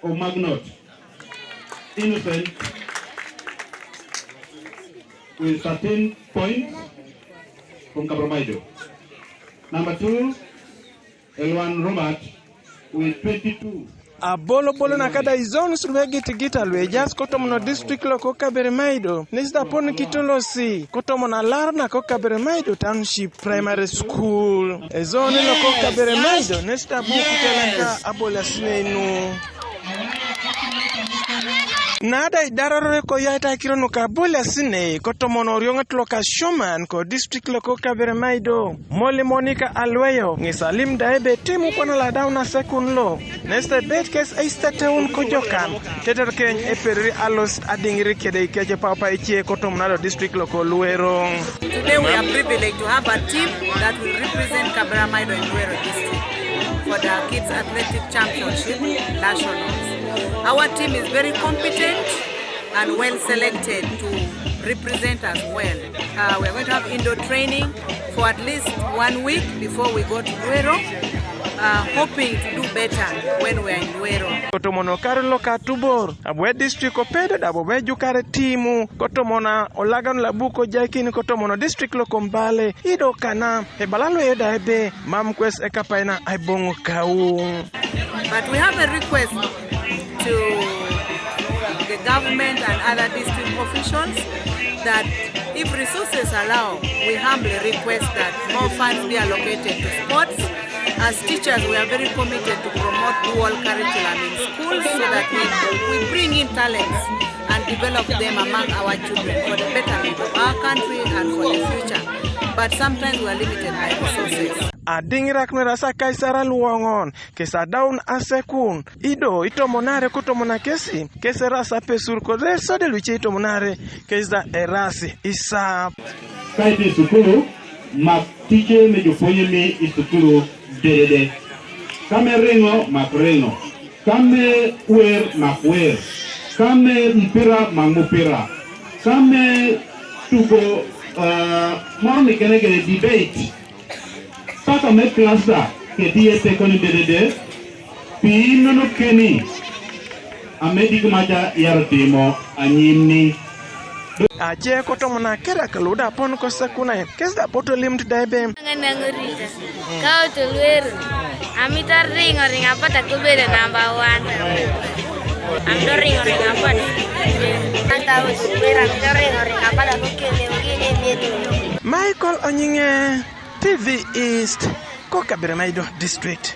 or Magnot, innocent, with 13 points from Cabromaido. Number 2, Elwan Robert with 22. Abolobolo na kada izon sulwegi tigita lwejas kotomono district lo Ekekeun nisda pon kitolosi kotomono larna Ekekeun Township Primary School ezoni lo Ekekeun nisda buku telaka abolasnenu nada idararo ko yata kirono ka bola sine kotomono riongat loka shoman ko district lo Ekekeun mole Monica Alweyo ngisalim daebe timu kono la dauna sekun lo nesta bet case aista town ko jokam teter ken e perri alos Adingirirak de keje papa ichie kotomono district lo ko Luero. Today we are privileged to have a team that will represent Ekekeun in Luero district for the Kids Athletic Championship Nationals. Our team is very competent and well selected to represent us well. We're going to have indoor training for at least 1 week before we go to Luero, hoping to do better when we're in Luero. Kotomono Karlo Katubor, abwe district opedo dabobe jukare timu, kotomona olagan labuko jaikini kotomono district lo Kombale, ido kana, ebalalo eda ebe, mamkwes ekapaina aibongo kau. But we have a request to the government and other district officials that if resources allow, we humbly request that more funds be allocated to sports. As teachers, we are very committed to promote dual curriculum in schools so that we bring in talents and develop them among our children for the betterment of our country and for the future. But sometimes we are limited by resources. Adingirirak merasa kaisara luongon kesa daun asekun ido itomonare kutomona kesi rasa pesur kodre sode luche itomonare kesa erasi isa Kaiti sukulu mak teacher me jofonye me isukulu dede kame rengo mak rengo kame wer mak wer kame mpira mak mpira kame tuko morni kene debate Paka me klasa ke diete koni dede pino no keni amedi kumaja yartimo anyimni aje kotomona kera kaluda pon ko sakuna kesda poto limd daibe ngangurita kau to Luero amitar ring apa tak kubere number 1 am ring apa anta kubera ring apa tak kukene Michael Onyinge TV East Ekekeun District.